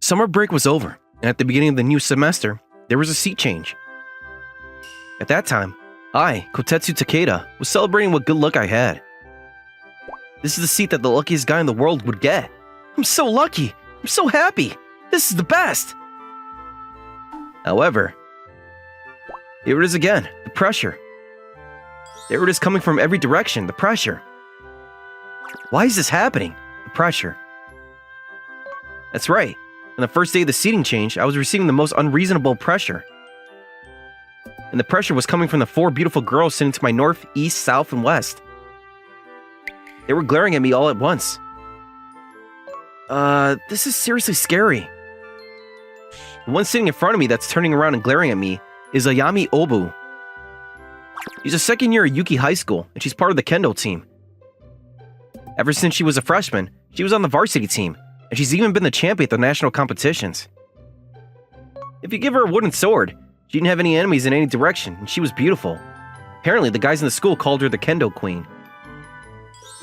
Summer break was over, and at the beginning of the new semester, there was a seat change. At that time, I, Kotetsu Takeda, was celebrating what good luck I had. This is the seat that the luckiest guy in the world would get. I'm so lucky! I'm so happy! This is the best! However, here it is again, the pressure. There it is coming from every direction, the pressure. Why is this happening? The pressure. That's right. On the first day of the seating change, I was receiving the most unreasonable pressure. And the pressure was coming from the 4 beautiful girls sitting to my north, east, south, and west. They were glaring at me all at once. This is seriously scary. The one sitting in front of me that's turning around and glaring at me is Ayami Obu. She's a second year at Yuki High School, and she's part of the kendo team. Ever since she was a freshman, she was on the varsity team, and she's even been the champion at the national competitions. If you give her a wooden sword, she didn't have any enemies in any direction, and she was beautiful. Apparently, the guys in the school called her the Kendo Queen.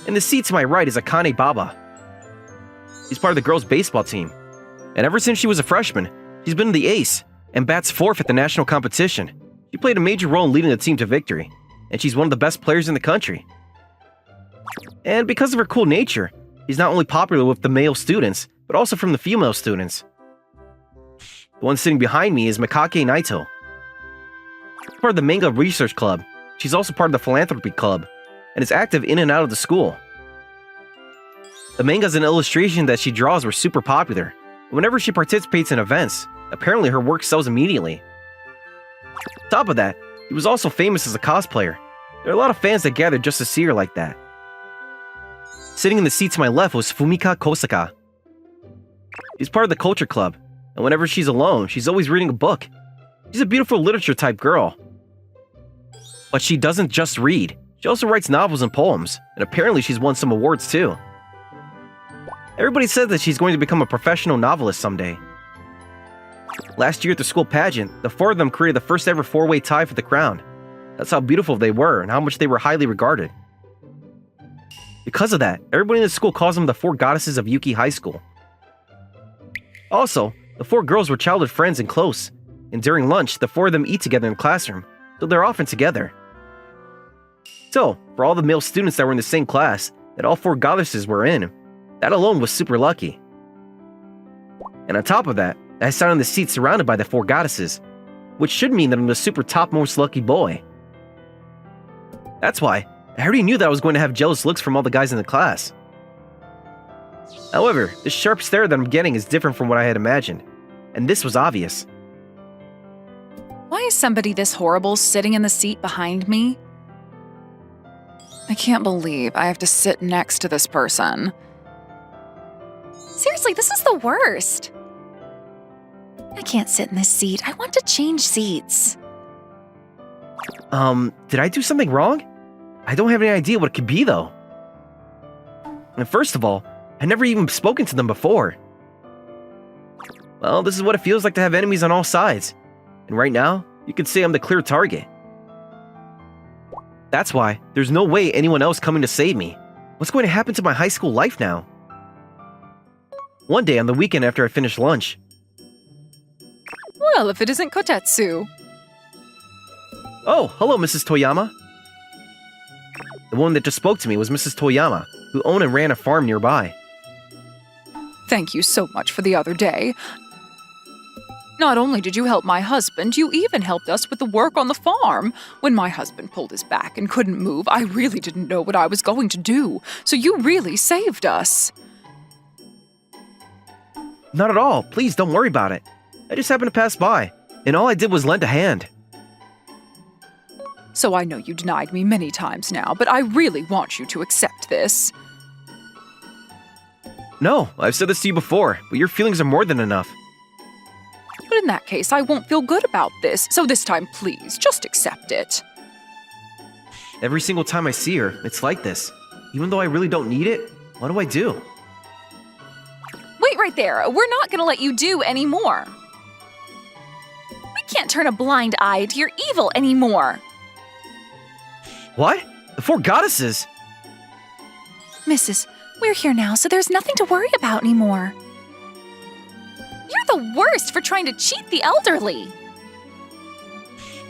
In the seat to my right is Akane Baba. She's part of the girls' baseball team, and ever since she was a freshman, she's been the ace and bats 4th at the national competition. She played a major role in leading the team to victory, and she's one of the best players in the country. And because of her cool nature, she's not only popular with the male students, but also from the female students. The one sitting behind me is Mikake Naito. She's part of the Manga Research Club. She's also part of the Philanthropy Club, and is active in and out of the school. The mangas and illustrations that she draws were super popular. Whenever she participates in events, apparently her work sells immediately. On top of that, she was also famous as a cosplayer. There are a lot of fans that gathered just to see her like that. Sitting in the seat to my left was Fumika Kosaka. She's part of the Culture Club, and whenever she's alone, she's always reading a book. She's a beautiful literature type girl. But she doesn't just read. She also writes novels and poems, and apparently she's won some awards too. Everybody says that she's going to become a professional novelist someday. Last year at the school pageant, the 4 of them created the first ever 4-way tie for the crown. That's how beautiful they were and how much they were highly regarded. Because of that, everybody in the school calls them the 4 goddesses of Yuki High School. Also, the 4 girls were childhood friends and close, and during lunch, the 4 of them eat together in the classroom, so they're often together. So, for all the male students that were in the same class that all 4 goddesses were in, that alone was super lucky. And on top of that, I sat on the seat surrounded by the 4 goddesses, which should mean that I'm the super topmost lucky boy. That's why, I already knew that I was going to have jealous looks from all the guys in the class. However, the sharp stare that I'm getting is different from what I had imagined, and this was obvious. Why is somebody this horrible sitting in the seat behind me? I can't believe I have to sit next to this person. Seriously, this is the worst. I can't sit in this seat. I want to change seats. Did I do something wrong? I don't have any idea what it could be though. And first of all, I've never even spoken to them before. Well, this is what it feels like to have enemies on all sides. And right now, you could say I'm the clear target. That's why there's no way anyone else coming to save me. What's going to happen to my high school life now? One day on the weekend after I finished lunch. Well, if it isn't Kotetsu. Oh, hello, Mrs. Toyama. The woman that just spoke to me was Mrs. Toyama, who owned and ran a farm nearby. Thank you so much for the other day. Not only did you help my husband, you even helped us with the work on the farm. When my husband pulled his back and couldn't move, I really didn't know what I was going to do, so you really saved us. Not at all. Please don't worry about it. I just happened to pass by, and all I did was lend a hand. So I know you denied me many times now, but I really want you to accept this. No, I've said this to you before, but your feelings are more than enough. But in that case, I won't feel good about this, so this time please, just accept it. Every single time I see her, it's like this. Even though I really don't need it, what do I do? Wait right there. We're not going to let you do any more. We can't turn a blind eye to your evil anymore. What? The 4 goddesses? Mrs., we're here now, so there's nothing to worry about anymore. You're the worst for trying to cheat the elderly.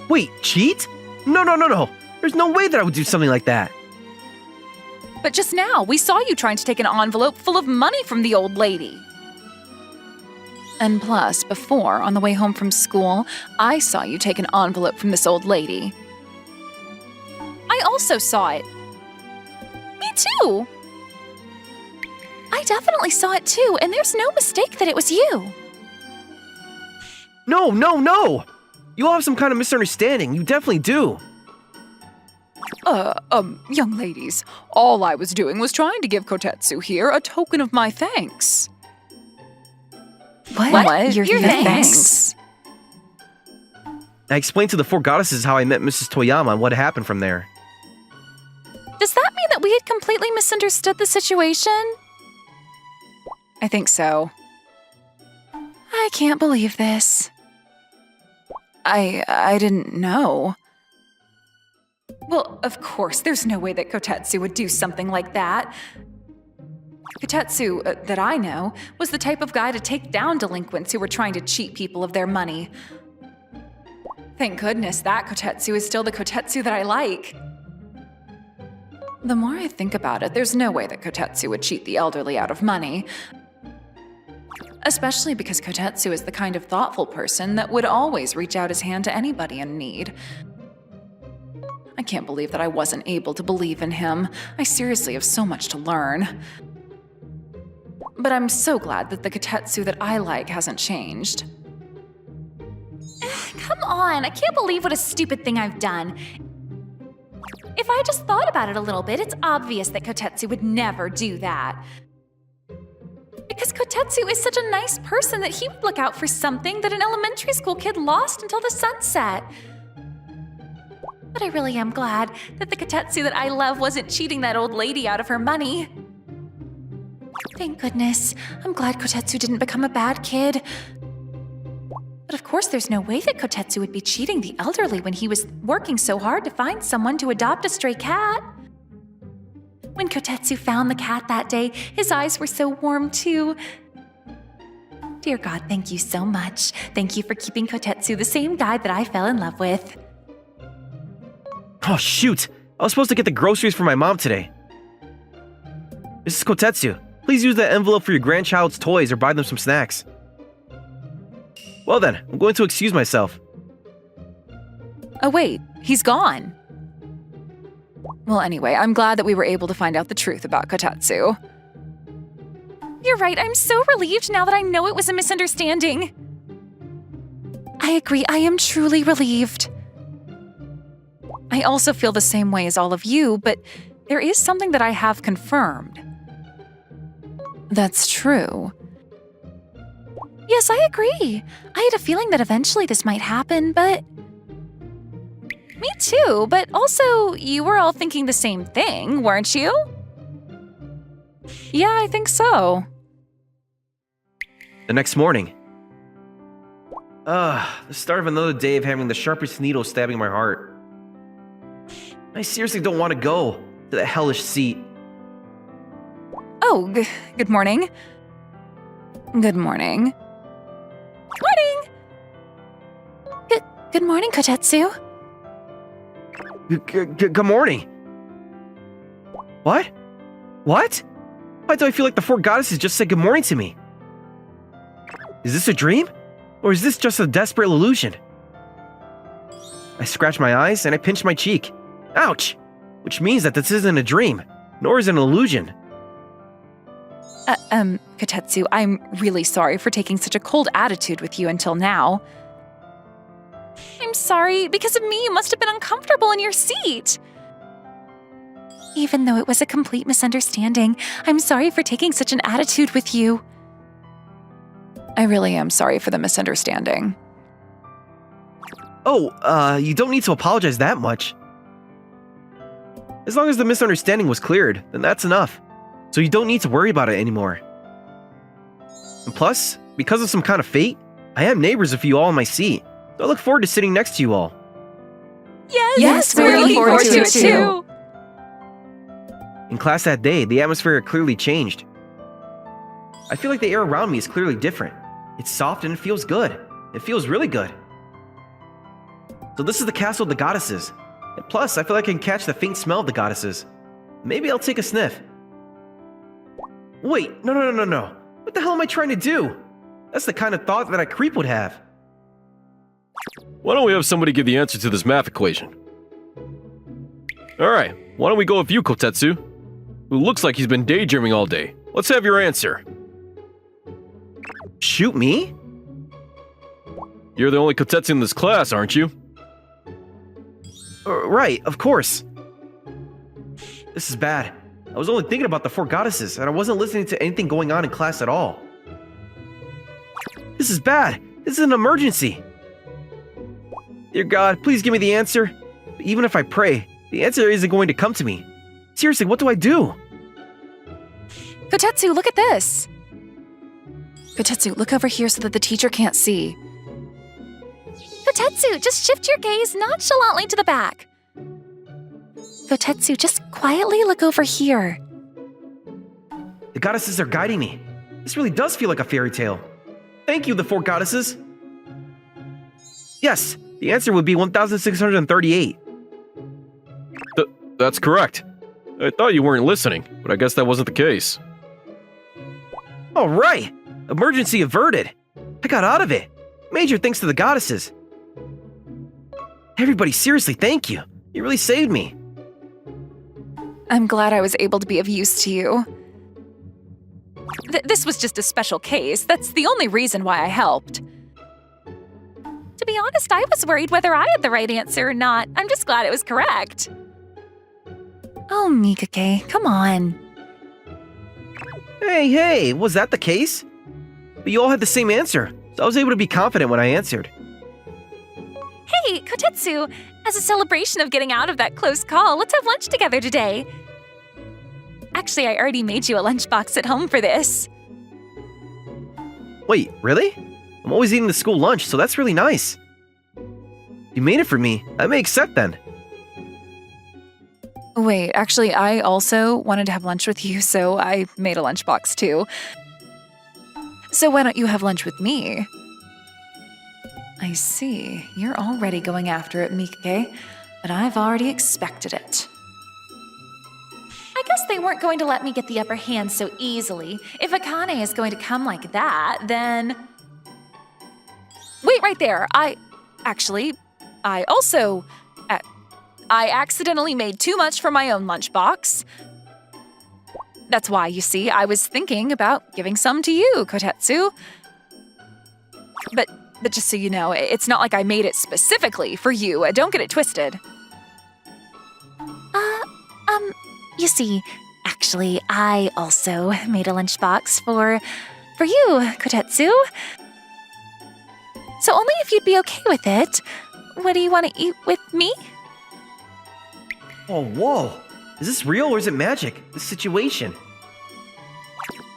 Wait, cheat? No. There's no way that I would do something like that. But just now, we saw you trying to take an envelope full of money from the old lady. And plus, before, on the way home from school, I saw you take an envelope from this old lady. I also saw it. Me too. I definitely saw it too, and there's no mistake that it was you. No. You all have some kind of misunderstanding. You definitely do. Young ladies, all I was doing was trying to give Kotetsu here a token of my thanks. What? Your thanks? I explained to the four goddesses how I met Mrs. Toyama and what happened from there. Does that mean that we had completely misunderstood the situation? I think so. I can't believe this. I didn't know. Well, of course, there's no way that Kotetsu would do something like that. Kotetsu, that I know, was the type of guy to take down delinquents who were trying to cheat people of their money. Thank goodness that Kotetsu is still the Kotetsu that I like. The more I think about it, there's no way that Kotetsu would cheat the elderly out of money. Especially because Kotetsu is the kind of thoughtful person that would always reach out his hand to anybody in need. I can't believe that I wasn't able to believe in him. I seriously have so much to learn. But I'm so glad that the Kotetsu that I like hasn't changed. Come on, I can't believe what a stupid thing I've done. If I just thought about it a little bit, it's obvious that Kotetsu would never do that. Because Kotetsu is such a nice person that he would look out for something that an elementary school kid lost until the sunset. But I really am glad that the Kotetsu that I love wasn't cheating that old lady out of her money. Thank goodness. I'm glad Kotetsu didn't become a bad kid. But of course, there's no way that Kotetsu would be cheating the elderly when he was working so hard to find someone to adopt a stray cat. When Kotetsu found the cat that day, his eyes were so warm too. Dear God, thank you so much. Thank you for keeping Kotetsu the same guy that I fell in love with. Oh, shoot. I was supposed to get the groceries for my mom today. Mrs. Kotetsu, please use that envelope for your grandchild's toys or buy them some snacks. Well then, I'm going to excuse myself. Oh wait, he's gone. Well, anyway, I'm glad that we were able to find out the truth about Kotetsu. You're right, I'm so relieved now that I know it was a misunderstanding. I agree, I am truly relieved. I also feel the same way as all of you, but there is something that I have confirmed. That's true. Yes, I agree. I had a feeling that eventually this might happen, but... Me too, but also, you were all thinking the same thing, weren't you? Yeah, I think so. The next morning. The start of another day of having the sharpest needle stabbing my heart. I seriously don't want to go to that hellish seat. Oh, good morning. Good morning. Morning! Good morning, Kotetsu. Good morning. What? What? Why do I feel like the four goddesses just said good morning to me? Is this a dream? Or is this just a desperate illusion? I scratch my eyes and I pinch my cheek. Ouch! Which means that this isn't a dream, nor is it an illusion. Kotetsu, I'm really sorry for taking such a cold attitude with you until now. I'm sorry. Because of me, you must have been uncomfortable in your seat. Even though it was a complete misunderstanding, I'm sorry for taking such an attitude with you. I really am sorry for the misunderstanding. Oh, you don't need to apologize that much. As long as the misunderstanding was cleared, then that's enough. So you don't need to worry about it anymore. And plus, because of some kind of fate, I am neighbors with you all in my seat. So I look forward to sitting next to you all. Yes, we're looking forward to it too. In class that day, the atmosphere had clearly changed. I feel like the air around me is clearly different. It's soft and it feels good. It feels really good. So this is the castle of the goddesses. And plus, I feel like I can catch the faint smell of the goddesses. Maybe I'll take a sniff. Wait, no. What the hell am I trying to do? That's the kind of thought that a creep would have. Why don't we have somebody give the answer to this math equation? Alright, why don't we go with you, Kotetsu? Who looks like he's been daydreaming all day. Let's have your answer. Shoot me? You're the only Kotetsu in this class, aren't you? Right, of course. This is bad. I was only thinking about the 4 goddesses, and I wasn't listening to anything going on in class at all. This is bad. This is an emergency. Dear God, please give me the answer. But even if I pray, the answer isn't going to come to me. Seriously, what do I do? Kotetsu, look at this! Kotetsu, look over here so that the teacher can't see. Kotetsu, just shift your gaze nonchalantly to the back. Kotetsu, just quietly look over here. The goddesses are guiding me. This really does feel like a fairy tale. Thank you, the 4 goddesses. Yes, the answer would be 1,638. That's correct. I thought you weren't listening, but I guess that wasn't the case. All right, emergency averted. I got out of it. Major thanks to the goddesses. Everybody, seriously, thank you. You really saved me. I'm glad I was able to be of use to you. This was just a special case. That's the only reason why I helped. To be honest, I was worried whether I had the right answer or not. I'm just glad it was correct. Oh, Mikake, come on. Hey, was that the case? But you all had the same answer, so I was able to be confident when I answered. Hey, Kotetsu, as a celebration of getting out of that close call, let's have lunch together today. Actually, I already made you a lunchbox at home for this. Wait, really? I'm always eating the school lunch, so that's really nice. You made it for me. I may accept then. Wait, actually, I also wanted to have lunch with you, so I made a lunchbox too. So why don't you have lunch with me? I see. You're already going after it, Mikake, but I've already expected it. I guess they weren't going to let me get the upper hand so easily. If Akane is going to come like that, then... Wait right there. I accidentally made too much for my own lunchbox. That's why, you see, I was thinking about giving some to you, Kotetsu. But just so you know, it's not like I made it specifically for you. Don't get it twisted. You see, actually, I also made a lunchbox for you, Kotetsu. So only if you'd be okay with it. What do you want to eat with me? Oh, whoa. Is this real or is it magic? This situation.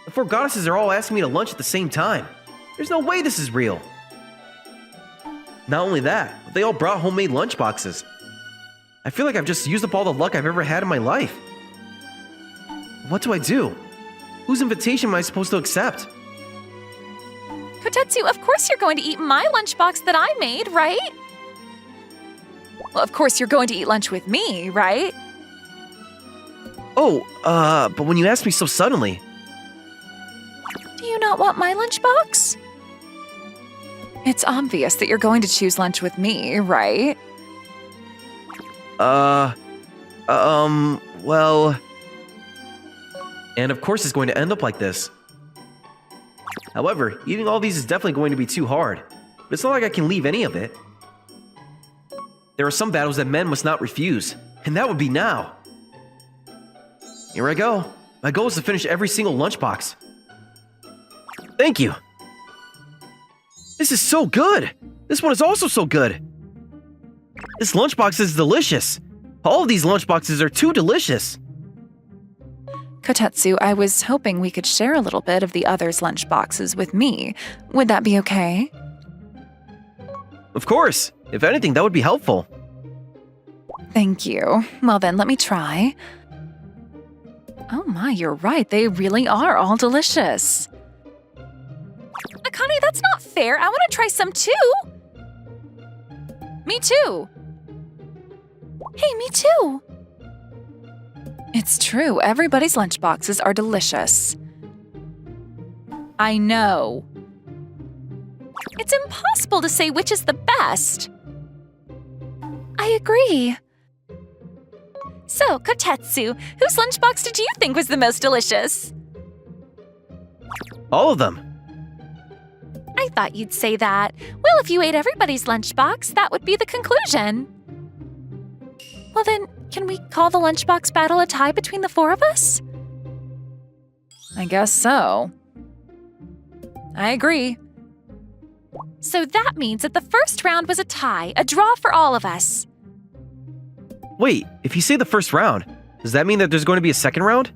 The 4 goddesses are all asking me to lunch at the same time. There's no way this is real. Not only that, but they all brought homemade lunchboxes. I feel like I've just used up all the luck I've ever had in my life. What do I do? Whose invitation am I supposed to accept? Kotetsu, of course you're going to eat my lunchbox that I made, right? Well, of course you're going to eat lunch with me, right? Oh, but when you asked me so suddenly... Do you not want my lunchbox? It's obvious that you're going to choose lunch with me, right? Well... And of course it's going to end up like this. However, eating all these is definitely going to be too hard. But it's not like I can leave any of it. There are some battles that men must not refuse, and that would be now. Here I go. My goal is to finish every single lunchbox. Thank you. This is so good. This one is also so good. This lunchbox is delicious. All of these lunchboxes are too delicious. Kotetsu, I was hoping we could share a little bit of the others' lunchboxes with me. Would that be okay? Of course. If anything, that would be helpful. Thank you. Well then, let me try. Oh my, you're right. They really are all delicious. Akane, Connie, that's not fair. I want to try some too. Me too. Hey, me too. It's true, everybody's lunchboxes are delicious. I know. It's impossible to say which is the best. I agree. So, Kotetsu, whose lunchbox did you think was the most delicious? All of them. I thought you'd say that. Well, if you ate everybody's lunchbox, that would be the conclusion. Well then, can we call the lunchbox battle a tie between the four of us? I guess so. I agree. So that means that the first round was a tie, a draw for all of us. Wait, if you say the first round, does that mean that there's going to be a second round?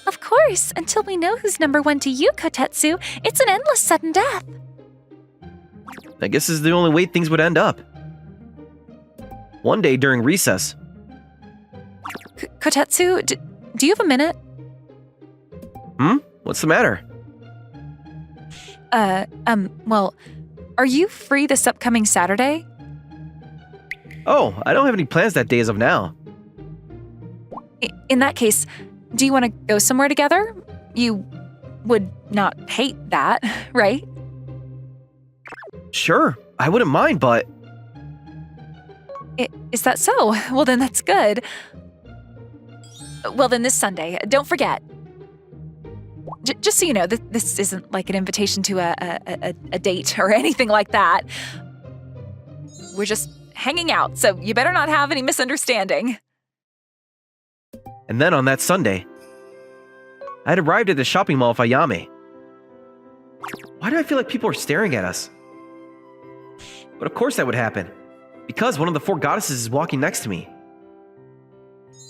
Of course, until we know who's number one to you, Kotetsu, it's an endless sudden death. I guess this is the only way things would end up. One day during recess. Kotetsu, do you have a minute? What's the matter? Well, are you free this upcoming Saturday? Oh, I don't have any plans that day as of now. In that case, do you want to go somewhere together? You would not hate that, right? Sure, I wouldn't mind, but... Is that so? Well, then that's good. Well, then this Sunday, don't forget. Just so you know, this isn't like an invitation to a date or anything like that. We're just hanging out, so you better not have any misunderstanding. And then on that Sunday, I had arrived at the shopping mall of Ayame. Why do I feel like people are staring at us? But of course that would happen, because one of the four goddesses is walking next to me.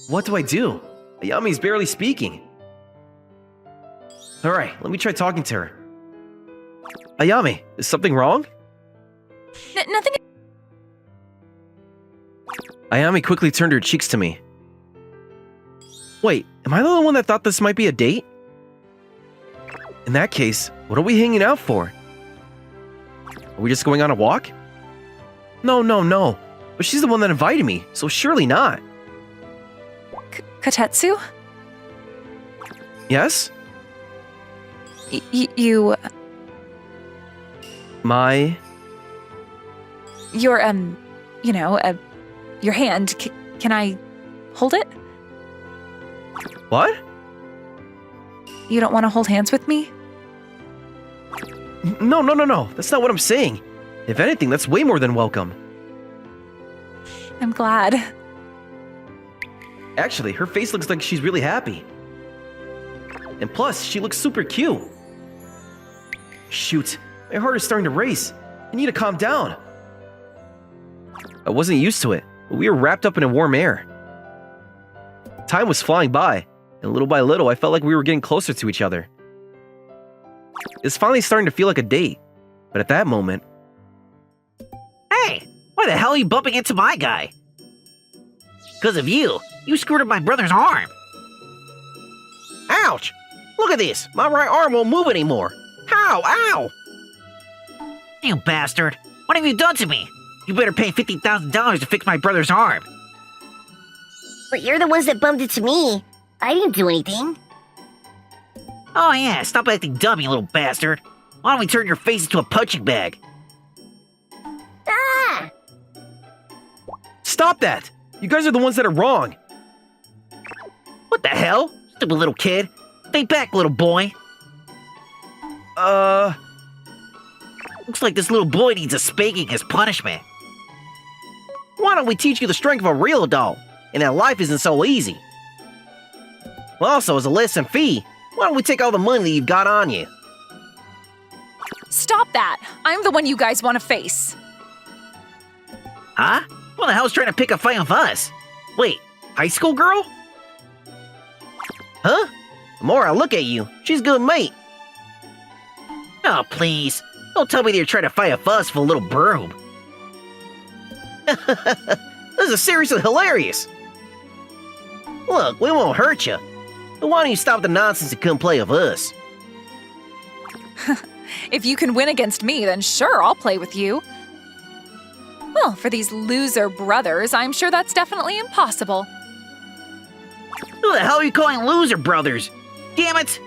What do I do? Ayame is barely speaking. Alright, let me try talking to her. Ayame, is something wrong? Nothing. Ayame quickly turned her cheeks to me. Wait, am I the only one that thought this might be a date? In that case, what are we hanging out for? Are we just going on a walk? No. But she's the one that invited me, so surely not. Kotetsu? Yes? You... My... Your, your hand. Can I hold it? What? You don't want to hold hands with me? No. That's not what I'm saying. If anything, that's way more than welcome. I'm glad. Actually, her face looks like she's really happy. And plus, she looks super cute. Shoot, my heart is starting to race. I need to calm down. I wasn't used to it, but we were wrapped up in a warm air. Time was flying by, and little by little, I felt like we were getting closer to each other. It's finally starting to feel like a date, but at that moment... Hey, why the hell are you bumping into my guy? Because of you screwed up my brother's arm. Ouch! Look at this! My right arm won't move anymore! How? Ow! You bastard! What have you done to me? You better pay $50,000 to fix my brother's arm. But you're the ones that bumped into me. I didn't do anything. Oh yeah, stop acting dumb, you little bastard. Why don't we turn your face into a punching bag? Ah! Stop that! You guys are the ones that are wrong! What the hell? Stupid little kid. Think back, little boy. Looks like this little boy needs a spanking as punishment. Why don't we teach you the strength of a real adult, and that life isn't so easy? Also, as a lesson fee, why don't we take all the money that you've got on you? Stop that! I'm the one you guys want to face. Huh? Who the hell's trying to pick a fight with us? Wait, high school girl? Huh? The more I look at you, she's good mate. Oh, please. Don't tell me you're trying to fight a fuss for a little broom. This is seriously hilarious. Look, we won't hurt you. But why don't you stop the nonsense and come play with us? If you can win against me, then sure, I'll play with you. Well, for these loser brothers, I'm sure that's definitely impossible. Who the hell are you calling loser brothers? Damn it!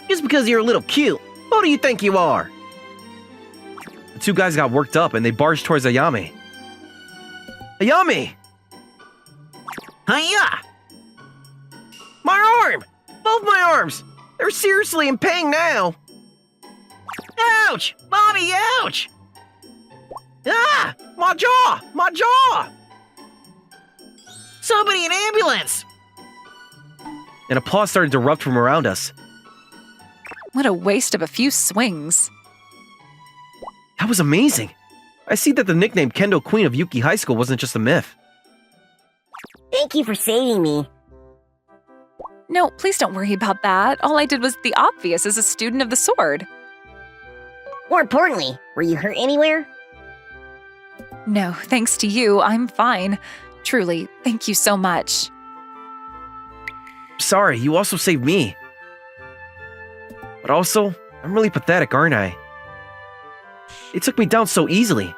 Just because you're a little cute. Who do you think you are? The two guys got worked up and they barged towards Ayame. Ayame! Hiya! My arm! Both my arms! They're seriously in pain now! Ouch! Mommy, ouch! Ah! My jaw! My jaw! Somebody, an ambulance! And applause started to erupt from around us. What a waste of a few swings. That was amazing. I see that the nickname Kendo Queen of Yuki High School wasn't just a myth. Thank you for saving me. No, please don't worry about that. All I did was the obvious as a student of the sword. More importantly, were you hurt anywhere? No, thanks to you, I'm fine. Truly, thank you so much. Sorry, you also saved me. But also, I'm really pathetic, aren't I? It took me down so easily.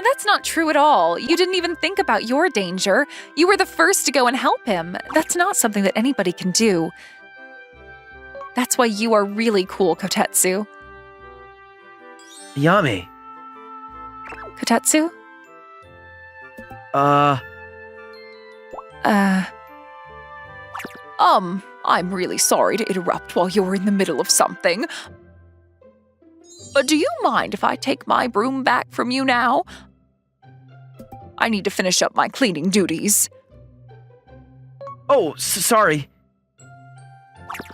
That's not true at all. You didn't even think about your danger. You were the first to go and help him. That's not something that anybody can do. That's why you are really cool, Kotetsu. Ayame. Kotetsu? I'm really sorry to interrupt while you're in the middle of something. But do you mind if I take my broom back from you now? I need to finish up my cleaning duties. Oh, sorry.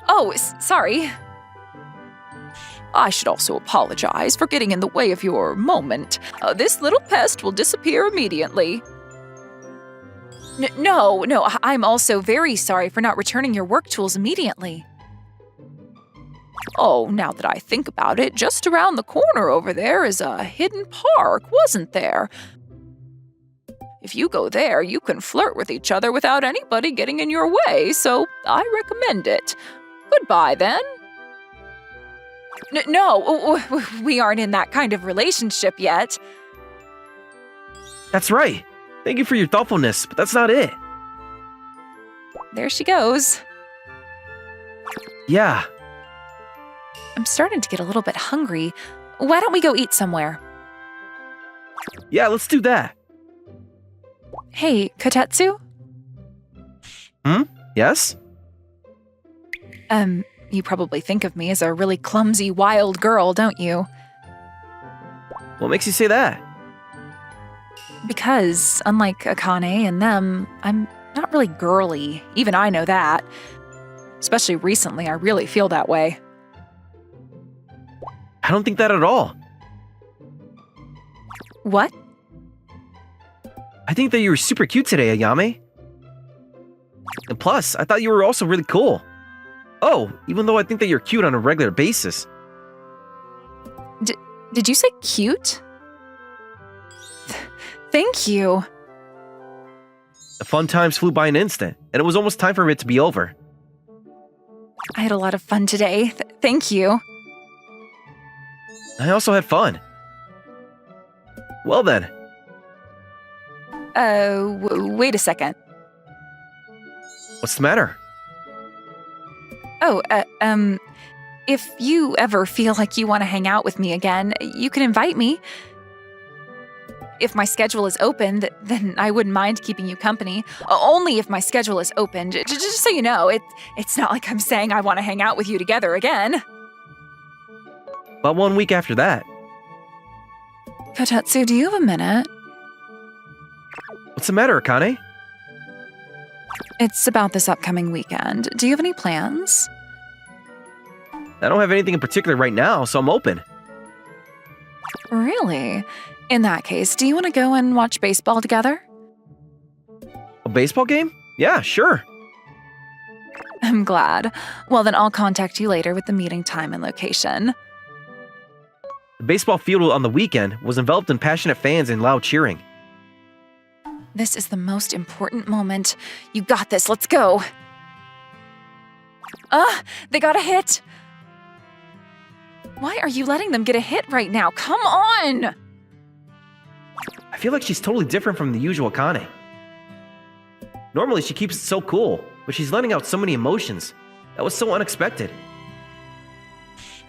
Oh, sorry. I should also apologize for getting in the way of your moment. This little pest will disappear immediately. No, I'm also very sorry for not returning your work tools immediately. Oh, now that I think about it, just around the corner over there is a hidden park, wasn't there? If you go there, you can flirt with each other without anybody getting in your way, so I recommend it. Goodbye, then. No, we aren't in that kind of relationship yet. That's right. Thank you for your thoughtfulness, but that's not it. There she goes. Yeah. I'm starting to get a little bit hungry. Why don't we go eat somewhere? Yeah, let's do that. Hey, Kotetsu? Yes? You probably think of me as a really clumsy, wild girl, don't you? What makes you say that? Because, unlike Akane and them, I'm not really girly. Even I know that. Especially recently, I really feel that way. I don't think that at all. What? I think that you were super cute today, Ayame. And plus, I thought you were also really cool. Oh, even though I think that you're cute on a regular basis. Did you say cute? Thank you. The fun times flew by an instant, and it was almost time for it to be over. I had a lot of fun today. Thank you. I also had fun. Well then. Wait a second. What's the matter? Oh, if you ever feel like you want to hang out with me again, you can invite me. If my schedule is open, then I wouldn't mind keeping you company. Only if my schedule is open. Just so you know, it's not like I'm saying I want to hang out with you together again. About 1 week after that. Kotetsu, do you have a minute? What's the matter, Akane? It's about this upcoming weekend. Do you have any plans? I don't have anything in particular right now, so I'm open. Really? In that case, do you want to go and watch baseball together? A baseball game? Yeah, sure. I'm glad. Well, then I'll contact you later with the meeting time and location. The baseball field on the weekend was enveloped in passionate fans and loud cheering. This is the most important moment. You got this. Let's go. They got a hit. Why are you letting them get a hit right now? Come on! I feel like she's totally different from the usual Akane. Normally, she keeps it so cool, but she's letting out so many emotions. That was so unexpected.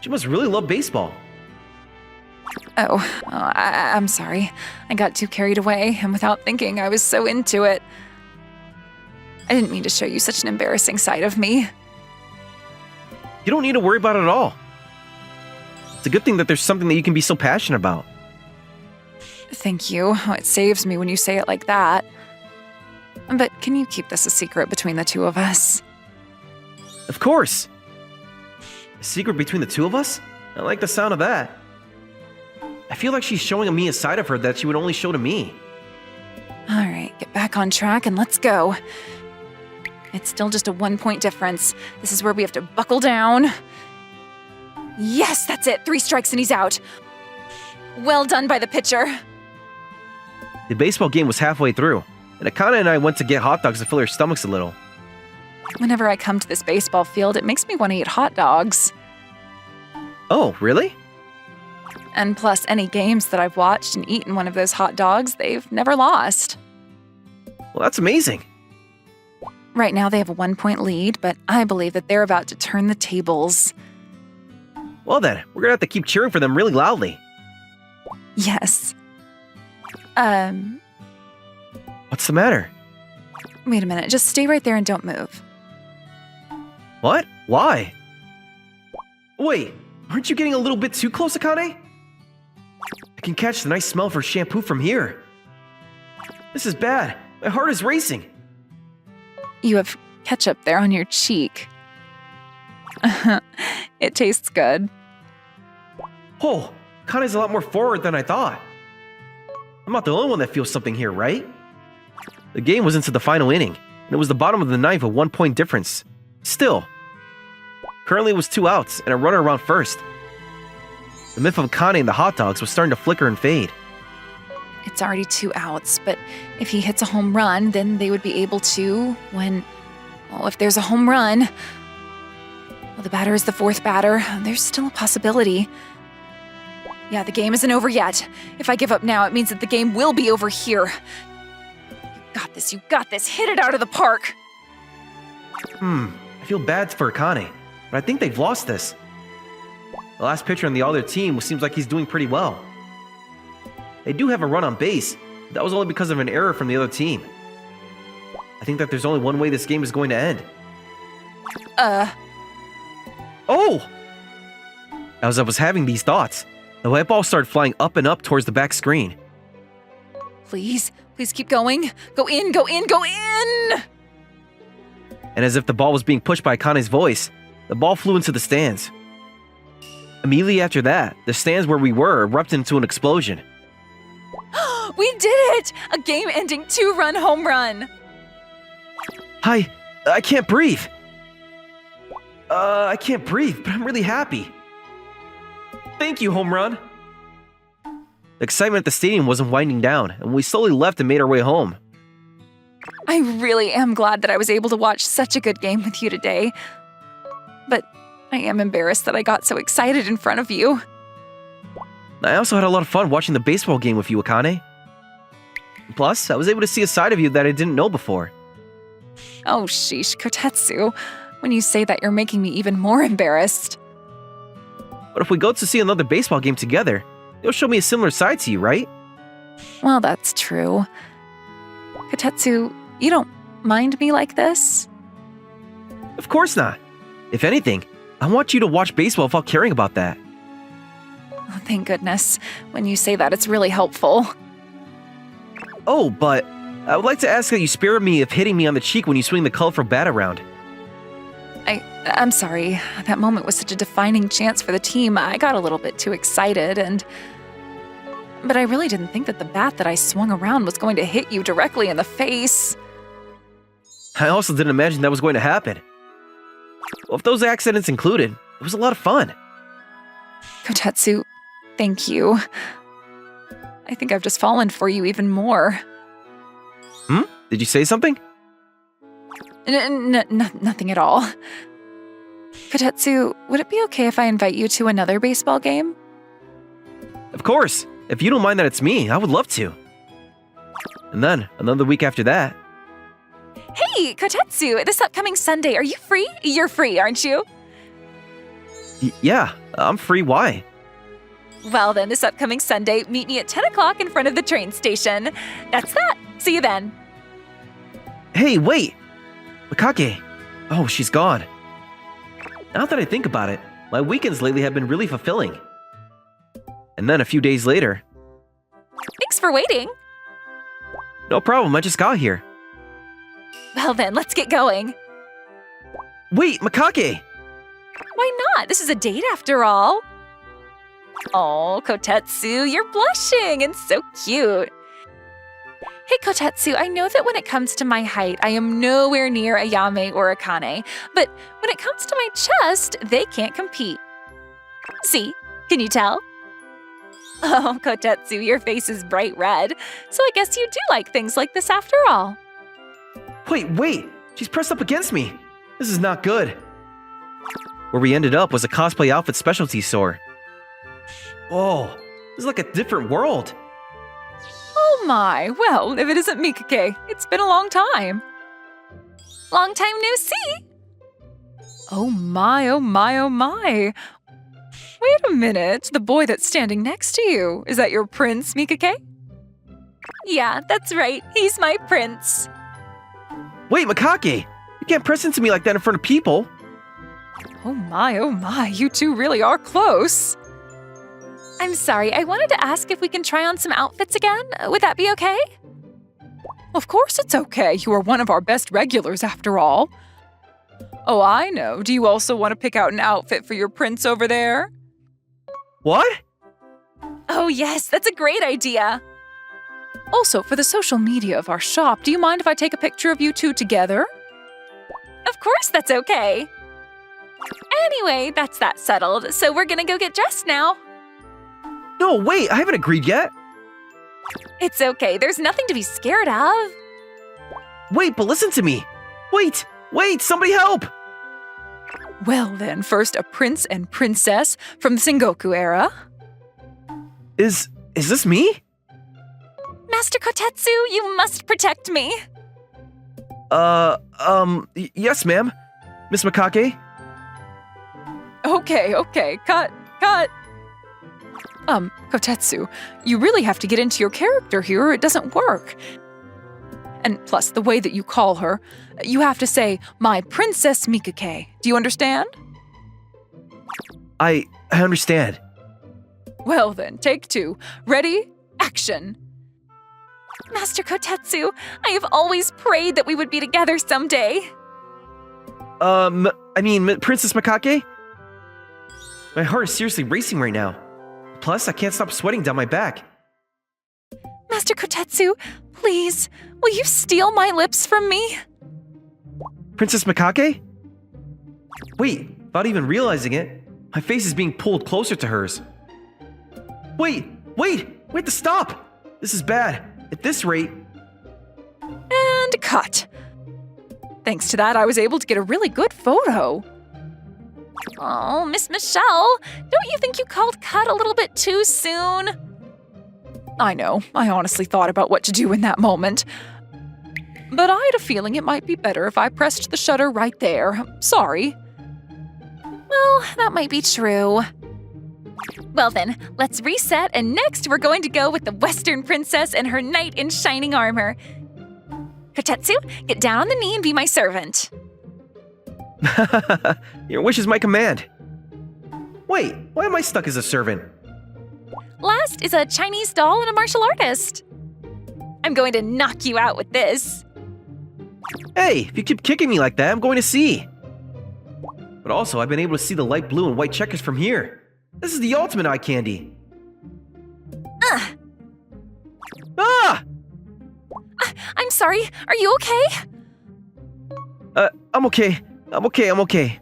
She must really love baseball. I'm sorry. I got too carried away, and without thinking, I was so into it. I didn't mean to show you such an embarrassing side of me. You don't need to worry about it at all. It's a good thing that there's something that you can be so passionate about. Thank you. It saves me when you say it like that. But can you keep this a secret between the two of us? Of course. A secret between the two of us? I like the sound of that. I feel like she's showing me a side of her that she would only show to me. All right, get back on track and let's go. It's still just a 1-point difference. This is where we have to buckle down. Yes, that's it. 3 strikes and he's out. Well done by the pitcher. The baseball game was halfway through, and Akane and I went to get hot dogs to fill our stomachs a little. Whenever I come to this baseball field, it makes me want to eat hot dogs. Oh, really? And plus, any games that I've watched and eaten one of those hot dogs, they've never lost. Well, that's amazing. Right now, they have a 1-point lead, but I believe that they're about to turn the tables. Well then, we're gonna have to keep cheering for them really loudly. Yes. What's the matter? Wait a minute. Just stay right there and don't move. What? Why? Wait, aren't you getting a little bit too close, Akane? I can catch the nice smell of her shampoo from here. This is bad. My heart is racing. You have ketchup there on your cheek. It tastes good. Oh, Akane's a lot more forward than I thought. I'm not the only one that feels something here, right? The game was into the final inning, and it was the bottom of the ninth, a 1-point difference. Still, currently it was 2 outs and a runner around first. The myth of Akane and the hot dogs was starting to flicker and fade. It's already 2 outs, but if he hits a home run, then they would be able to, if there's a home run, well, the batter is the 4th batter, there's still a possibility. Yeah, the game isn't over yet. If I give up now, it means that the game will be over here. You got this, hit it out of the park. I feel bad for Akane, but I think they've lost this. The last pitcher on the other team seems like he's doing pretty well. They do have a run on base, but that was only because of an error from the other team. I think that there's only one way this game is going to end. Oh! As I was having these thoughts, the white ball started flying up and up towards the back screen. Please keep going. Go in, go in, go in! And as if the ball was being pushed by Akane's voice, the ball flew into the stands. Immediately after that, the stands where we were erupted into an explosion. We did it! A game-ending 2-run home run! I can't breathe. I can't breathe, but I'm really happy. Thank you, home run. The excitement at the stadium wasn't winding down, and we slowly left and made our way home. I really am glad that I was able to watch such a good game with you today. But I am embarrassed that I got so excited in front of you. I also had a lot of fun watching the baseball game with you, Akane. Plus, I was able to see a side of you that I didn't know before. Oh, sheesh, Kotetsu. When you say that, you're making me even more embarrassed. But if we go to see another baseball game together, you'll show me a similar side to you, right? Well, that's true. Kotetsu, you don't mind me like this? Of course not. If anything, I want you to watch baseball without caring about that. Oh, thank goodness. When you say that, it's really helpful. Oh, but I would like to ask that you spare me of hitting me on the cheek when you swing the colorful bat around. I'm sorry. That moment was such a defining chance for the team. I got a little bit too excited but I really didn't think that the bat that I swung around was going to hit you directly in the face. I also didn't imagine that was going to happen. Well, if those accidents included, it was a lot of fun. Kotetsu, thank you. I think I've just fallen for you even more. Did you say something? Nothing at all. Kotetsu, would it be okay if I invite you to another baseball game? Of course. If you don't mind that it's me, I would love to. And then, another week after that. Hey, Kotetsu, this upcoming Sunday, are you free? You're free, aren't you? Yeah, I'm free. Why? Well then, this upcoming Sunday, meet me at 10 o'clock in front of the train station. That's that. See you then. Hey, wait! Mikake. Oh, she's gone. Now that I think about it, my weekends lately have been really fulfilling. And then a few days later... Thanks for waiting. No problem, I just got here. Well then, let's get going. Wait, Mikake! Why not? This is a date after all. Oh, Kotetsu, you're blushing and so cute. Hey, Kotetsu, I know that when it comes to my height, I am nowhere near a Yame or a Kane, but when it comes to my chest, they can't compete. See? Can you tell? Oh, Kotetsu, your face is bright red, so I guess you do like things like this after all. Wait! She's pressed up against me! This is not good. Where we ended up was a cosplay outfit specialty store. Oh, this is like a different world. Oh my, well, if it isn't Mikake, it's been a long time. Long time no see. Oh my, oh my, oh my. Wait a minute, the boy that's standing next to you, is that your prince, Mikake? Yeah, that's right. He's my prince. Wait, Mikake! You can't press into me like that in front of people. Oh my, you two really are close. I'm sorry, I wanted to ask if we can try on some outfits again. Would that be okay? Of course it's okay, you are one of our best regulars after all. Oh, I know, do you also want to pick out an outfit for your prince over there? What? Oh yes, that's a great idea. Also, for the social media of our shop, do you mind if I take a picture of you two together? Of course that's okay. Anyway, that's that settled, so we're gonna go get dressed now. No, wait, I haven't agreed yet. It's okay, there's nothing to be scared of. Wait, but listen to me. Wait, somebody help! Well then, first a prince and princess from the Sengoku era. Is this me? Master Kotetsu, you must protect me. Yes, ma'am. Miss Mikake? Okay, cut. Kotetsu, you really have to get into your character here or it doesn't work. And plus, the way that you call her, you have to say, my Princess Mikake. Do you understand? I understand. Well then, take two. Ready? Action. Master Kotetsu, I have always prayed that we would be together someday. Princess Mikake? My heart is seriously racing right now. Plus, I can't stop sweating down my back. Master Kotetsu, please, will you steal my lips from me? Princess Mikake? Wait, without even realizing it, my face is being pulled closer to hers. Wait to stop! This is bad. At this rate... And cut. Thanks to that, I was able to get a really good photo. Oh, Miss Michelle, don't you think you called cut a little bit too soon? I know, I honestly thought about what to do in that moment. But I had a feeling it might be better if I pressed the shutter right there. Sorry. Well, that might be true. Well then, let's reset, and next we're going to go with the Western Princess and her knight in shining armor. Kotetsu, get down on the knee and be my servant. Your wish is my command. Wait, why am I stuck as a servant? Last is a Chinese doll and a martial artist. I'm going to knock you out with this. Hey, if you keep kicking me like that, I'm going to see. But also, I've been able to see the light blue and white checkers from here. This is the ultimate eye candy. Ah! I'm sorry, are you okay? I'm okay.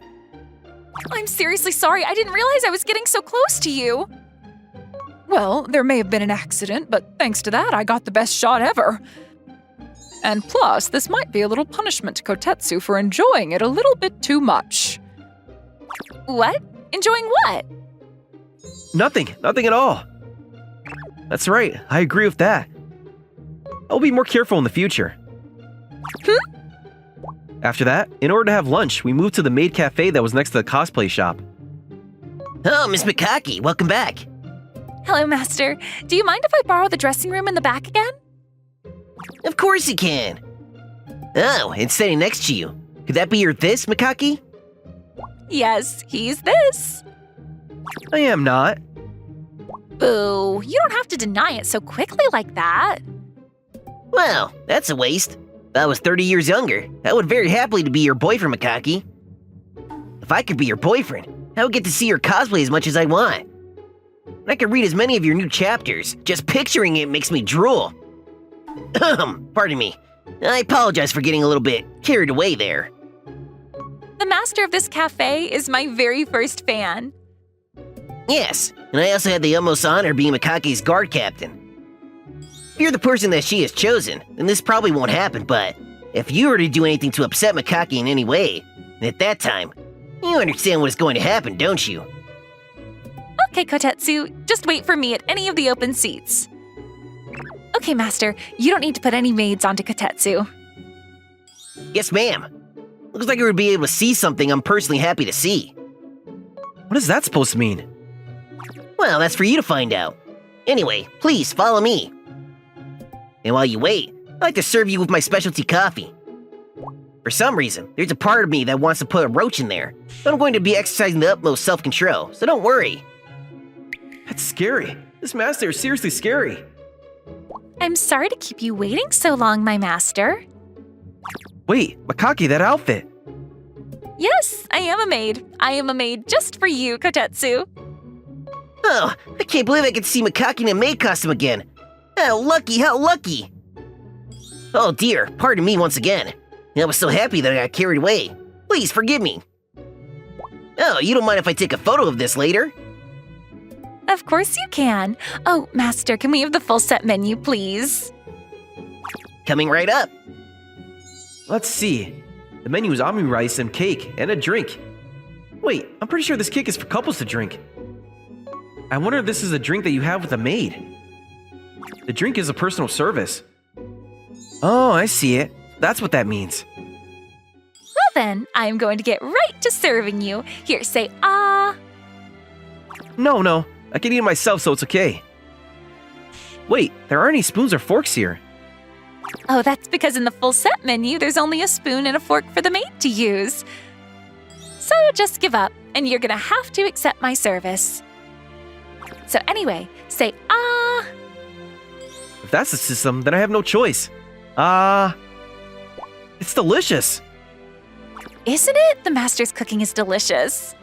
I'm seriously sorry, I didn't realize I was getting so close to you. Well, there may have been an accident, but thanks to that, I got the best shot ever. And plus, this might be a little punishment to Kotetsu for enjoying it a little bit too much. What? Enjoying what? Nothing at all. That's right, I agree with that. I'll be more careful in the future. After that, in order to have lunch, we moved to the maid cafe that was next to the cosplay shop. Oh, Miss Mikaki, welcome back. Hello, Master. Do you mind if I borrow the dressing room in the back again? Of course you can. Oh, it's sitting next to you. Could that be your this, Mikaki? Yes, he's this. I am not. Boo, you don't have to deny it so quickly like that. Well, that's a waste. If I was 30 years younger, I would very happily to be your boyfriend, Mikaki. If I could be your boyfriend, I would get to see your cosplay as much as I want. And I could read as many of your new chapters. Just picturing it makes me drool. Pardon me. I apologize for getting a little bit carried away there. The master of this cafe is my very first fan. Yes, and I also had the utmost honor being Mikaki's guard captain. If you're the person that she has chosen, then this probably won't happen, but if you were to do anything to upset Mikaki in any way, at that time, you understand what is going to happen, don't you? Okay, Kotetsu, just wait for me at any of the open seats. Okay, Master, you don't need to put any maids onto Kotetsu. Yes, ma'am. Looks like you would be able to see something I'm personally happy to see. What is that supposed to mean? Well, that's for you to find out. Anyway, please follow me. And while you wait, I'd like to serve you with my specialty coffee. For some reason, there's a part of me that wants to put a roach in there, but I'm going to be exercising the utmost self-control, so don't worry. That's scary. This master is seriously scary. I'm sorry to keep you waiting so long, my master. Wait, Mikaki, that outfit. Yes, I am a maid. I am a maid just for you, Kotetsu. Oh, I can't believe I get to see Mikaki in a maid costume again. How lucky, how lucky. Oh dear, pardon me once again. I was so happy that I got carried away. Please forgive me. Oh, you don't mind if I take a photo of this later? Of course you can. Oh, Master, can we have the full set menu, please? Coming right up. Let's see. The menu is ami rice and cake and a drink. Wait, I'm pretty sure this cake is for couples to drink. I wonder if this is a drink that you have with a maid. The drink is a personal service. Oh, I see it. That's what that means. Well then, I'm going to get right to serving you. Here, say ah. No, I can eat it myself, so it's okay. Wait, there aren't any spoons or forks here. Oh, that's because in the full set menu, there's only a spoon and a fork for the maid to use. So just give up, and you're gonna have to accept my service. So anyway, say ah. If that's the system, then I have no choice. It's delicious. Isn't it? The master's cooking is delicious.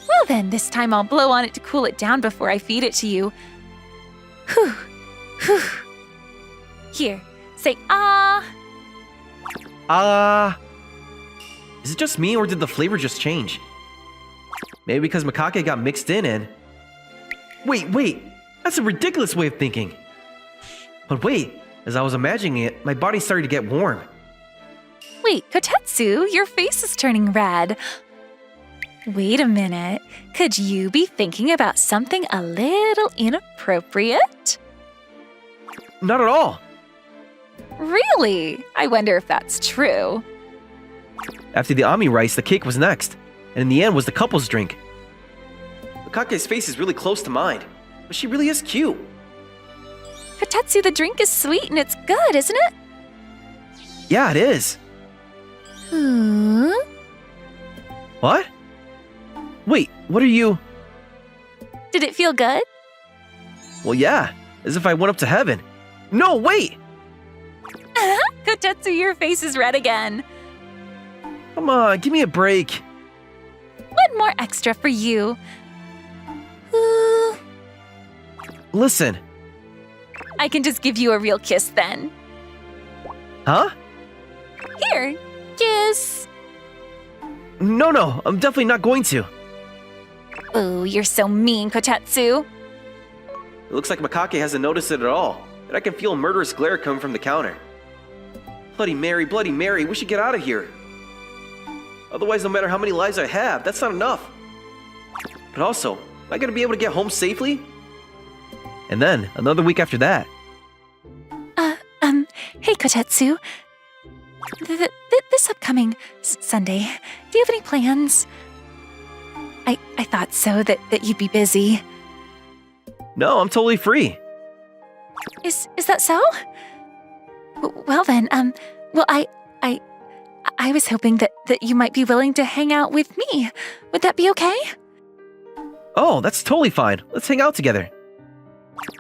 Well then, this time I'll blow on it to cool it down before I feed it to you. Whew, whew. Here, say ah. Is it just me or did the flavor just change? Maybe because Mikake got mixed in and... Wait, that's a ridiculous way of thinking. But wait, as I was imagining it, my body started to get warm. Wait, Kotetsu, your face is turning red. Wait a minute. Could you be thinking about something a little inappropriate? Not at all. Really? I wonder if that's true. After the ami rice, the cake was next, and in the end was the couple's drink. Mikake's face is really close to mine, but she really is cute. Kotetsu, the drink is sweet and it's good, isn't it? Yeah, it is. What? Wait, what are you... Did it feel good? Well, yeah, as if I went up to heaven. No, wait! Kotetsu, your face is red again. Come on, give me a break. One more extra for you. Listen. I can just give you a real kiss then. Huh? Here, kiss. No, I'm definitely not going to. Oh, you're so mean, Kotetsu. It looks like Mikake hasn't noticed it at all, and I can feel a murderous glare coming from the counter. Bloody Mary, we should get out of here. Otherwise, no matter how many lives I have, that's not enough. But also, am I gonna be able to get home safely? And then, another week after that. Hey Kotetsu. This upcoming Sunday, do you have any plans? I thought so, that you'd be busy. No, I'm totally free. Is that so? Well then, well I was hoping that you might be willing to hang out with me. Would that be okay? Oh, that's totally fine. Let's hang out together.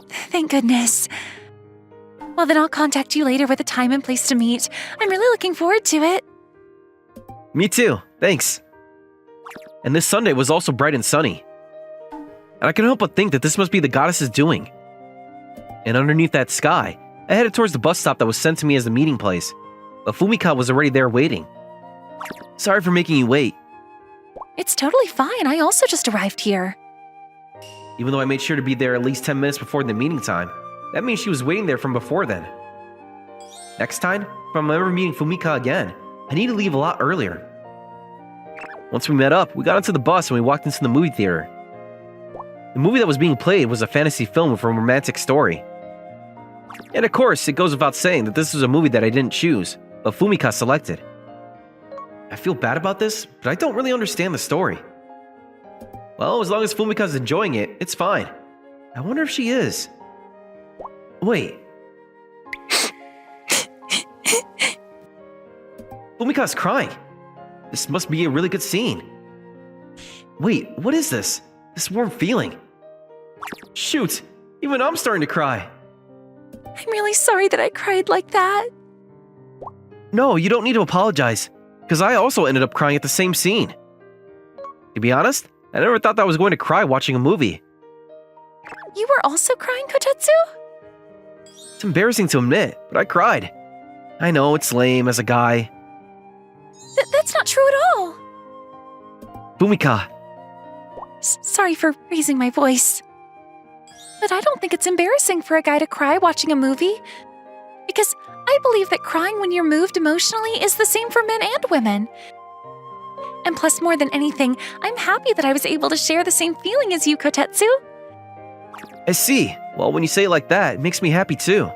Thank goodness. Well then I'll contact you later with a time and place to meet. I'm really looking forward to it. Me too, thanks. And this Sunday was also bright and sunny. And I couldn't help but think that this must be the goddess's doing. And underneath that sky, I headed towards the bus stop that was sent to me as the meeting place. But Fumika was already there waiting. Sorry for making you wait. It's totally fine. I also just arrived here. Even though I made sure to be there at least 10 minutes before the meeting time, that means she was waiting there from before then. Next time, if I'm ever meeting Fumika again, I need to leave a lot earlier. Once we met up, we got onto the bus and we walked into the movie theater. The movie that was being played was a fantasy film with a romantic story. And of course, it goes without saying that this was a movie that I didn't choose, but Fumika selected. I feel bad about this, but I don't really understand the story. Well, as long as Fumika's enjoying it, it's fine. I wonder if she is. Wait. Fumika's crying. This must be a really good scene. Wait, what is this? This warm feeling. Shoot, even I'm starting to cry. I'm really sorry that I cried like that. No, you don't need to apologize, because I also ended up crying at the same scene. To be honest, I never thought that I was going to cry watching a movie. You were also crying, Kotetsu? It's embarrassing to admit, but I cried. I know, it's lame as a guy. That's not true at all. Fumika. Sorry for raising my voice. But I don't think it's embarrassing for a guy to cry watching a movie. Because I believe that crying when you're moved emotionally is the same for men and women. And plus, more than anything, I'm happy that I was able to share the same feeling as you, Kotetsu. I see. Well, when you say it like that, it makes me happy too.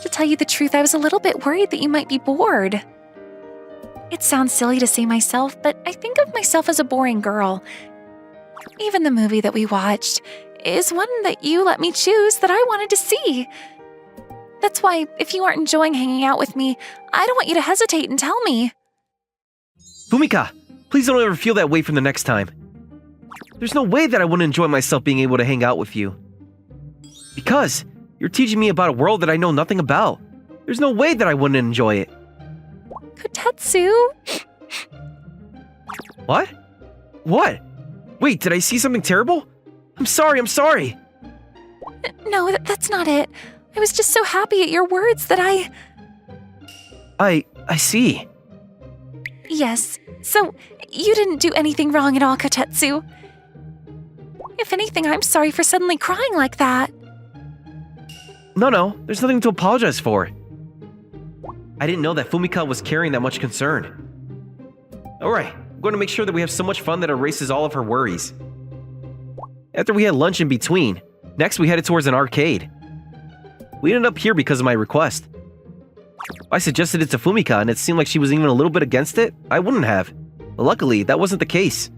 To tell you the truth, I was a little bit worried that you might be bored. It sounds silly to say myself, but I think of myself as a boring girl. Even the movie that we watched is one that you let me choose that I wanted to see. That's why, if you aren't enjoying hanging out with me, I don't want you to hesitate and tell me. Fumika, please don't ever feel that way from the next time. There's no way that I wouldn't enjoy myself being able to hang out with you. Because you're teaching me about a world that I know nothing about. There's no way that I wouldn't enjoy it. Kotetsu? What? What? Wait, did I see something terrible? I'm sorry. No, that's not it. I was just so happy at your words that I see. Yes, so you didn't do anything wrong at all, Kotetsu. If anything, I'm sorry for suddenly crying like that. No, there's nothing to apologize for. I didn't know that Fumika was carrying that much concern. Alright, I'm going to make sure that we have so much fun that it erases all of her worries. After we had lunch in between, next we headed towards an arcade. We ended up here because of my request. If I suggested it to Fumika and it seemed like she was even a little bit against it, I wouldn't have. But luckily, that wasn't the case.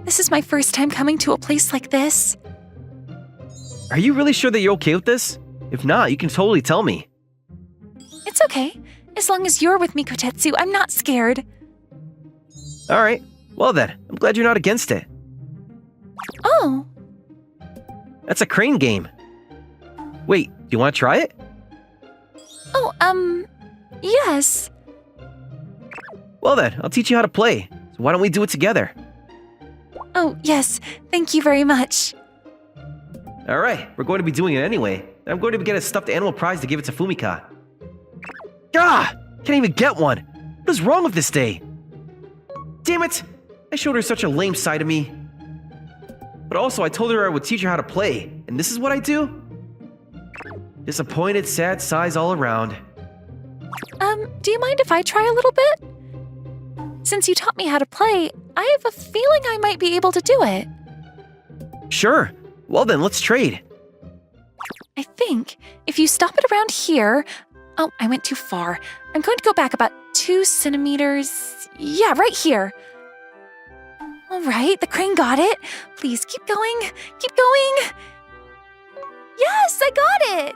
This is my first time coming to a place like this. Are you really sure that you're okay with this? If not, you can totally tell me. It's okay. As long as you're with me, Kotetsu, I'm not scared. Alright, well then, I'm glad you're not against it. Oh. That's a crane game. Wait, do you want to try it? Oh, yes. Well then, I'll teach you how to play. So why don't we do it together? Oh, yes. Thank you very much. Alright, we're going to be doing it anyway. I'm going to get a stuffed animal prize to give it to Fumika. Ah! Can't even get one! What is wrong with this day? Damn it! I showed her such a lame side of me. But also, I told her I would teach her how to play, and this is what I do? Disappointed, sad sighs all around. Do you mind if I try a little bit? since you taught me how to play, I have a feeling I might be able to do it. Sure. Well then, let's trade. I think if you stop it around here... Oh, I went too far. I'm going to go back about 2 centimeters. Yeah, right here. All right, the crane got it. Please keep going. Keep going. Yes, I got it.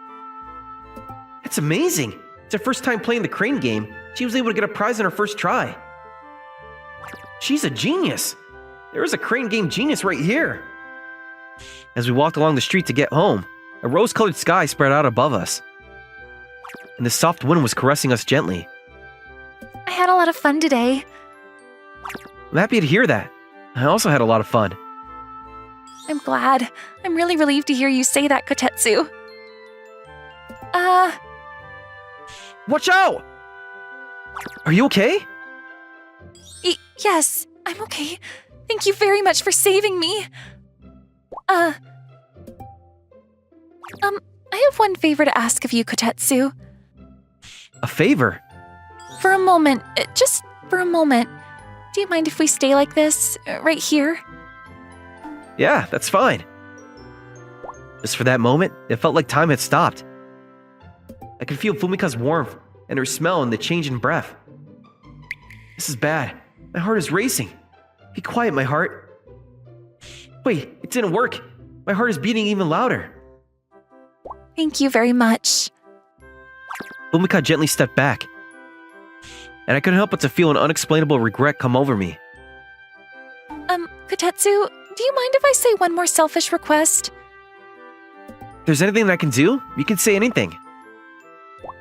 That's amazing. It's her first time playing the crane game. She was able to get a prize on her first try. She's a genius. There is a crane game genius right here. As we walked along the street to get home, a rose-colored sky spread out above us, and the soft wind was caressing us gently. I had a lot of fun today. I'm happy to hear that. I also had a lot of fun. I'm glad. I'm really relieved to hear you say that, Kotetsu. Watch out! Are you okay? Yes, I'm okay. Thank you very much for saving me. I have one favor to ask of you, Kotetsu. A favor? For a moment, just for a moment. Do you mind if we stay like this, right here? Yeah, that's fine. Just for that moment, it felt like time had stopped. I could feel Fumika's warmth and her smell and the change in breath. This is bad. My heart is racing. Be quiet, my heart. Wait, it didn't work. My heart is beating even louder. Thank you very much. Fumika gently stepped back, and I couldn't help but to feel an unexplainable regret come over me. Kotetsu, do you mind if I say one more selfish request? If there's anything that I can do, you can say anything.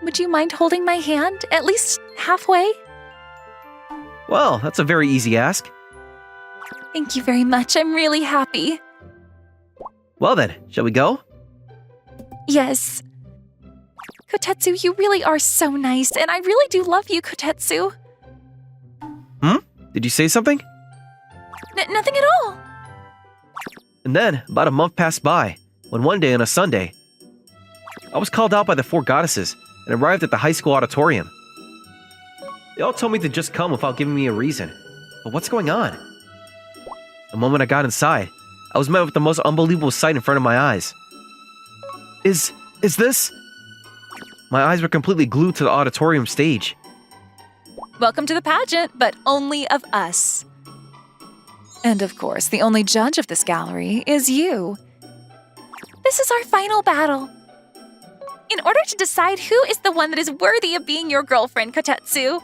Would you mind holding my hand, at least halfway? Well, that's a very easy ask. Thank you very much. I'm really happy. Well then, shall we go? Yes. Kotetsu, you really are so nice, and I really do love you, Kotetsu. Did you say something? Nothing at all. And then, about a month passed by, when one day on a Sunday, I was called out by the 4 goddesses and arrived at the high school auditorium. They all told me to just come without giving me a reason. But what's going on? The moment I got inside, I was met with the most unbelievable sight in front of my eyes. Is this? My eyes were completely glued to the auditorium stage. Welcome to the pageant, but only of us. And of course, the only judge of this gallery is you. This is our final battle. In order to decide who is the one that is worthy of being your girlfriend, Kotetsu.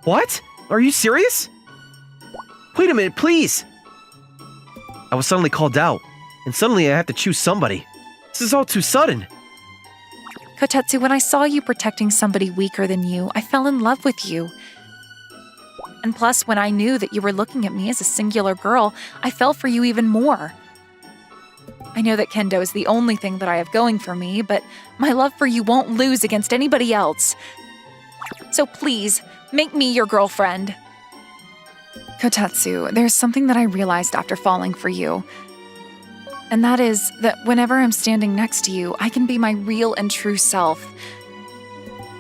What? Are you serious? Wait a minute, please! I was suddenly called out, and suddenly I have to choose somebody. This is all too sudden. Kotetsu, when I saw you protecting somebody weaker than you, I fell in love with you. And plus, when I knew that you were looking at me as a singular girl, I fell for you even more. I know that kendo is the only thing that I have going for me, but my love for you won't lose against anybody else. So please, make me your girlfriend. Kotetsu, there's something that I realized after falling for you. And that is that whenever I'm standing next to you, I can be my real and true self.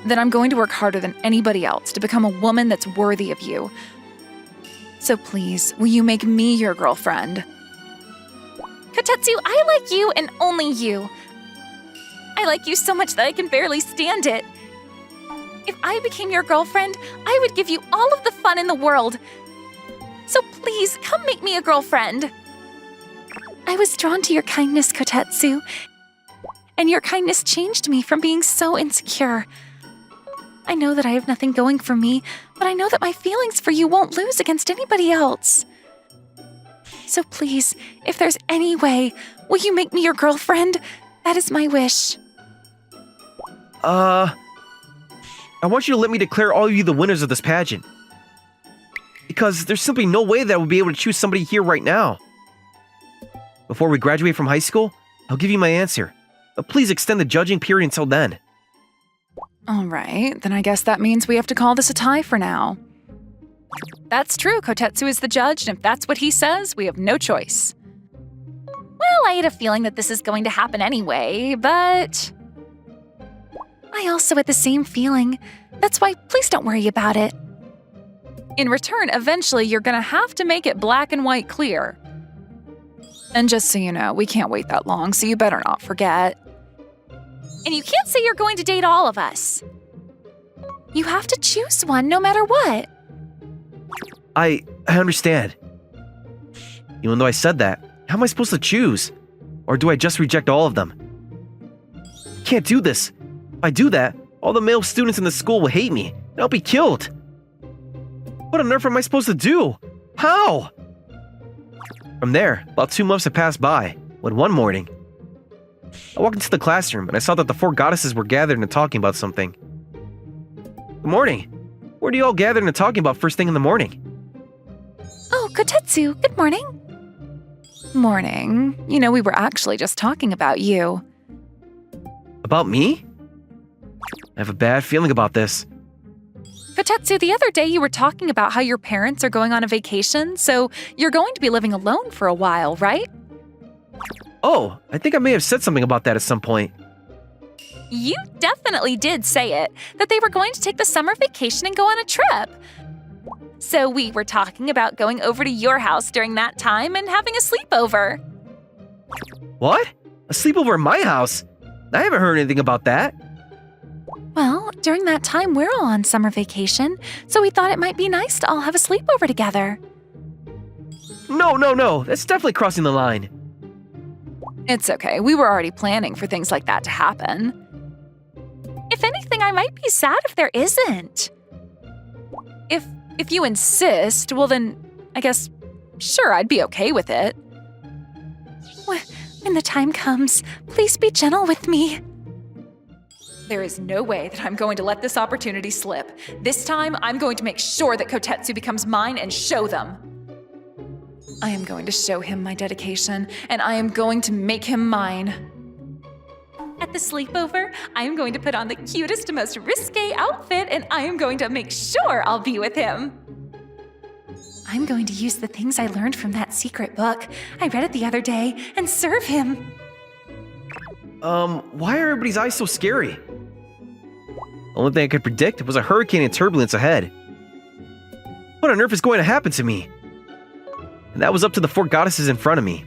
That I'm going to work harder than anybody else to become a woman that's worthy of you. So please, will you make me your girlfriend? Kotetsu, I like you and only you. I like you so much that I can barely stand it. If I became your girlfriend, I would give you all of the fun in the world. So please, come make me a girlfriend. I was drawn to your kindness, Kotetsu. And your kindness changed me from being so insecure. I know that I have nothing going for me, but I know that my feelings for you won't lose against anybody else. So please, if there's any way, will you make me your girlfriend? That is my wish. I want you to let me declare all of you the winners of this pageant. Because there's simply no way that I would be able to choose somebody here right now. Before we graduate from high school, I'll give you my answer. But please extend the judging period until then. All right, then I guess that means we have to call this a tie for now. That's true, Kotetsu is the judge, and if that's what he says, we have no choice. Well, I had a feeling that this is going to happen anyway, but... I also had the same feeling. That's why please don't worry about it. In return, eventually you're gonna have to make it black and white clear. And just so you know, we can't wait that long, so you better not forget. And you can't say you're going to date all of us. You have to choose one no matter what. I understand. Even though I said that, how am I supposed to choose? Or do I just reject all of them? I can't do this. If I do that, all the male students in the school will hate me, and I'll be killed. What on earth am I supposed to do? How? From there, about 2 months had passed by, when one morning, I walked into the classroom and I saw that the 4 goddesses were gathered and talking about something. Good morning. What are you all gathered and talking about first thing in the morning? Oh, Kotetsu, good morning. Morning. You know, we were actually just talking about you. About me? I have a bad feeling about this. Kotetsu, the other day you were talking about how your parents are going on a vacation, so you're going to be living alone for a while, right? Oh, I think I may have said something about that at some point. You definitely did say it, that they were going to take the summer vacation and go on a trip. So we were talking about going over to your house during that time and having a sleepover. What? A sleepover at my house? I haven't heard anything about that. Well, during that time, we're all on summer vacation, so we thought it might be nice to all have a sleepover together. No. That's definitely crossing the line. It's okay. We were already planning for things like that to happen. If anything, I might be sad if there isn't. If you insist, well then, I guess, sure, I'd be okay with it. When the time comes, please be gentle with me. There is no way that I'm going to let this opportunity slip. This time, I'm going to make sure that Kotetsu becomes mine and show them. I am going to show him my dedication, and I am going to make him mine. At the sleepover, I am going to put on the cutest, most risque outfit, and I am going to make sure I'll be with him. I'm going to use the things I learned from that secret book. I read it the other day, and serve him. Why are everybody's eyes so scary? The only thing I could predict was a hurricane and turbulence ahead. What on earth is going to happen to me? And that was up to the 4 goddesses in front of me.